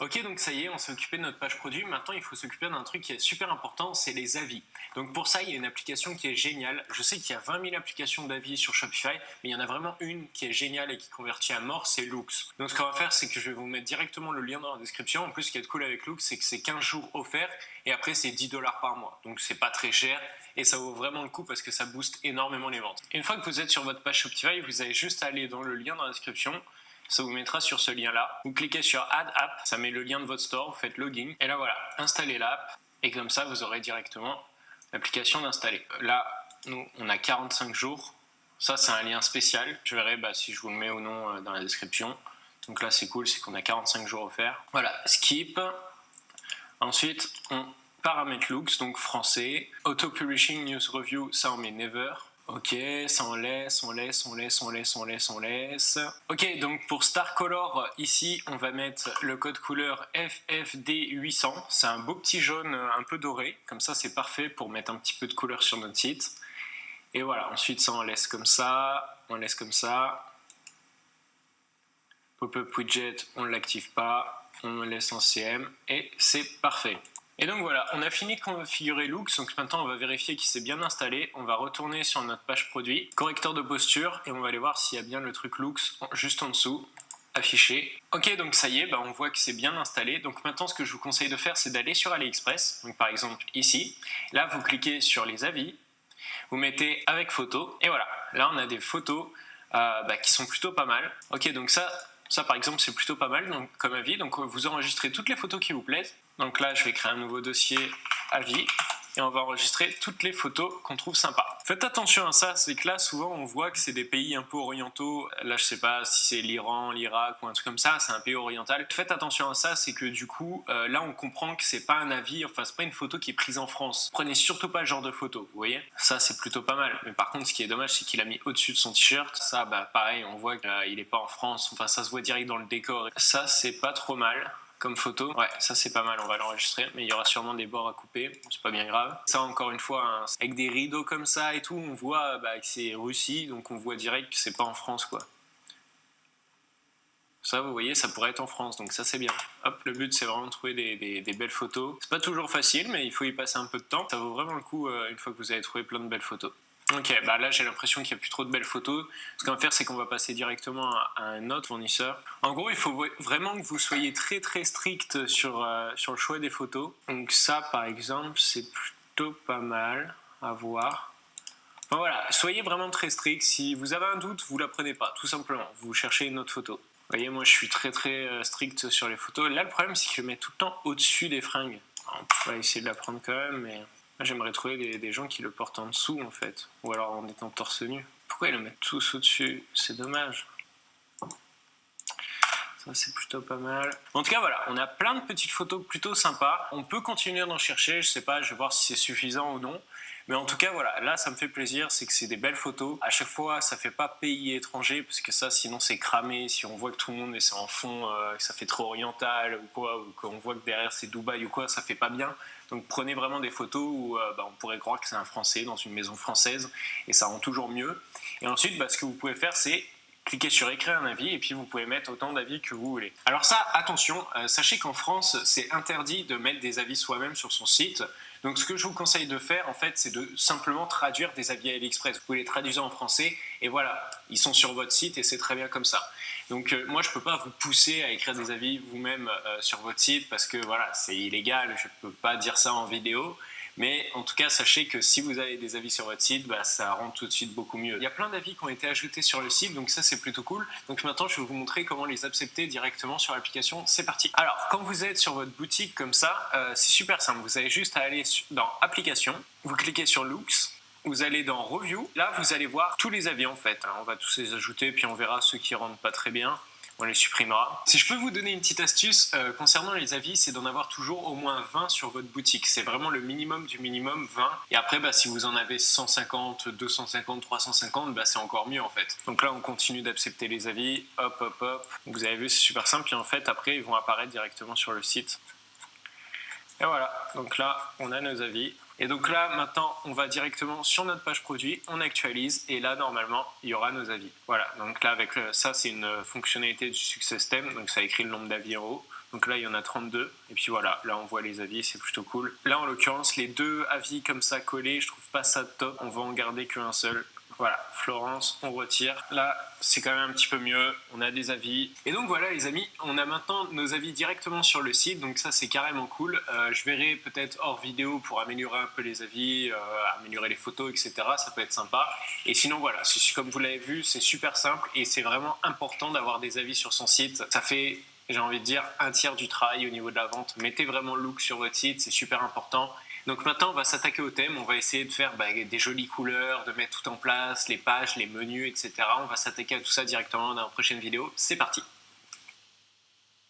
Ok, donc ça y est, on s'est occupé de notre page produit. Maintenant, il faut s'occuper d'un truc qui est super important, c'est les avis. Donc pour ça, il y a une application qui est géniale. Je sais qu'il y a 20 000 applications d'avis sur Shopify, mais il y en a vraiment une qui est géniale et qui convertit à mort, c'est Loox. Donc ce qu'on va faire, c'est que je vais vous mettre directement le lien dans la description. En plus, ce qui est cool avec Loox, c'est que c'est 15 jours offerts et après, c'est 10 $ par mois. Donc c'est pas très cher et ça vaut vraiment le coup parce que ça booste énormément les ventes. Une fois que vous êtes sur votre page Shopify, vous avez juste à aller dans le lien dans la description. Ça vous mettra sur ce lien-là. Vous cliquez sur Add App, ça met le lien de votre store, vous faites Login. Et là voilà, installez l'app. Et comme ça, vous aurez directement l'application d'installer. Là, nous, on a 45 jours. Ça, c'est un lien spécial. Je verrai si je vous le mets ou non dans la description. Donc là, c'est cool, c'est qu'on a 45 jours offerts. Voilà, skip. Ensuite, on paramètre Loox, donc français. Auto-publishing news review, ça on met never. Ok, ça on laisse. Ok, donc pour Star Color, ici, on va mettre le code couleur FFD800. C'est un beau petit jaune un peu doré. Comme ça, c'est parfait pour mettre un petit peu de couleur sur notre site. Et voilà, ensuite, ça on laisse comme ça. Pop-up widget, on ne l'active pas. On laisse en CM et c'est parfait. Et donc voilà, on a fini de configurer Loox, donc maintenant on va vérifier qu'il s'est bien installé, on va retourner sur notre page produit, correcteur de posture, et on va aller voir s'il y a bien le truc Loox juste en dessous, affiché. Ok, donc ça y est, on voit que c'est bien installé, donc maintenant ce que je vous conseille de faire, c'est d'aller sur AliExpress, donc par exemple ici, là vous cliquez sur les avis, vous mettez avec photo, et voilà, là on a des photos qui sont plutôt pas mal. Ok, donc ça par exemple c'est plutôt pas mal donc, comme avis, donc vous enregistrez toutes les photos qui vous plaisent. Donc là je vais créer un nouveau dossier avis et on va enregistrer toutes les photos qu'on trouve sympas. Faites attention à ça, c'est que là souvent on voit que c'est des pays un peu orientaux, là je sais pas si c'est l'Iran, l'Irak ou un truc comme ça, c'est un pays oriental. Faites attention à ça, c'est que du coup là on comprend que c'est pas un avis, enfin c'est pas une photo qui est prise en France. Prenez surtout pas le genre de photo, vous voyez. Ça c'est plutôt pas mal, mais par contre ce qui est dommage c'est qu'il a mis au-dessus de son t-shirt, ça pareil on voit qu'il est pas en France, enfin ça se voit direct dans le décor. Ça c'est pas trop mal comme photo. Ouais, ça c'est pas mal, on va l'enregistrer, mais il y aura sûrement des bords à couper, c'est pas bien grave. Ça encore une fois, avec des rideaux comme ça et tout, on voit que c'est Russie, donc on voit direct que c'est pas en France quoi. Ça vous voyez, ça pourrait être en France, donc ça c'est bien. Hop, le but c'est vraiment de trouver des belles photos. C'est pas toujours facile, mais il faut y passer un peu de temps. Ça vaut vraiment le coup une fois que vous avez trouvé plein de belles photos. Ok, là j'ai l'impression qu'il n'y a plus trop de belles photos. Ce qu'on va faire, c'est qu'on va passer directement à un autre fournisseur. En gros, il faut vraiment que vous soyez très très strict sur le choix des photos. Donc ça, par exemple, c'est plutôt pas mal à voir. Enfin voilà, soyez vraiment très strict. Si vous avez un doute, vous la prenez pas, tout simplement. Vous cherchez une autre photo. Vous voyez, moi je suis très très strict sur les photos. Là, le problème, c'est que je mets tout le temps au-dessus des fringues. On va essayer de la prendre quand même, mais... J'aimerais trouver des gens qui le portent en dessous en fait, ou alors en étant torse nu. Pourquoi ils le mettent tous au-dessus? C'est dommage. Ça c'est plutôt pas mal. En tout cas voilà, on a plein de petites photos plutôt sympas. On peut continuer d'en chercher, je sais pas, je vais voir si c'est suffisant ou non. Mais en tout cas voilà, là ça me fait plaisir, c'est que c'est des belles photos. À chaque fois ça fait pas pays étranger, parce que ça sinon c'est cramé, si on voit que tout le monde c'est en fond, que ça fait trop oriental ou quoi, ou qu'on voit que derrière c'est Dubaï ou quoi, ça fait pas bien. Donc prenez vraiment des photos où on pourrait croire que c'est un Français dans une maison française, et ça rend toujours mieux. Et ensuite ce que vous pouvez faire c'est cliquez sur écrire un avis et puis vous pouvez mettre autant d'avis que vous voulez. Alors ça, attention, sachez qu'en France, c'est interdit de mettre des avis soi-même sur son site. Donc ce que je vous conseille de faire, en fait, c'est de simplement traduire des avis à AliExpress. Vous pouvez les traduire en français et voilà, ils sont sur votre site et c'est très bien comme ça. Donc moi, je ne peux pas vous pousser à écrire des avis vous-même sur votre site parce que voilà, c'est illégal, je ne peux pas dire ça en vidéo. Mais en tout cas, sachez que si vous avez des avis sur votre site, ça rend tout de suite beaucoup mieux. Il y a plein d'avis qui ont été ajoutés sur le site, donc ça c'est plutôt cool. Donc maintenant, je vais vous montrer comment les accepter directement sur l'application. C'est parti. Alors, quand vous êtes sur votre boutique comme ça, c'est super simple. Vous avez juste à aller dans Applications, vous cliquez sur Loox. Vous allez dans Review, là vous allez voir tous les avis en fait. Alors, on va tous les ajouter, puis on verra ceux qui rentrent pas très bien. On les supprimera. Si je peux vous donner une petite astuce concernant les avis, c'est d'en avoir toujours au moins 20 sur votre boutique. C'est vraiment le minimum du minimum, 20. Et après, si vous en avez 150, 250, 350, c'est encore mieux en fait. Donc là, on continue d'accepter les avis. Hop, hop, hop. Vous avez vu, c'est super simple. Et en fait, après, ils vont apparaître directement sur le site. Et voilà. Donc là, on a nos avis. Et donc là, maintenant, on va directement sur notre page produit, on actualise et là, normalement, il y aura nos avis. Voilà, donc là, avec ça, c'est une fonctionnalité du Success-Theme, donc ça écrit le nombre d'avis en haut. Donc là, il y en a 32. Et puis voilà, là, on voit les avis, c'est plutôt cool. Là, en l'occurrence, les 2 avis comme ça collés, je trouve pas ça top. On va en garder qu'un seul. Voilà, Florence, on retire. Là, c'est quand même un petit peu mieux. On a des avis. Et donc voilà, les amis, on a maintenant nos avis directement sur le site. Donc ça, c'est carrément cool. Je verrai peut-être hors vidéo pour améliorer un peu les avis, améliorer les photos, etc. Ça peut être sympa. Et sinon, voilà, comme vous l'avez vu, c'est super simple et c'est vraiment important d'avoir des avis sur son site. Ça fait, j'ai envie de dire, un tiers du travail au niveau de la vente. Mettez vraiment le look sur votre site, c'est super important. Donc maintenant, on va s'attaquer au thème, on va essayer de faire des jolies couleurs, de mettre tout en place, les pages, les menus, etc. On va s'attaquer à tout ça directement dans la prochaine vidéo. C'est parti!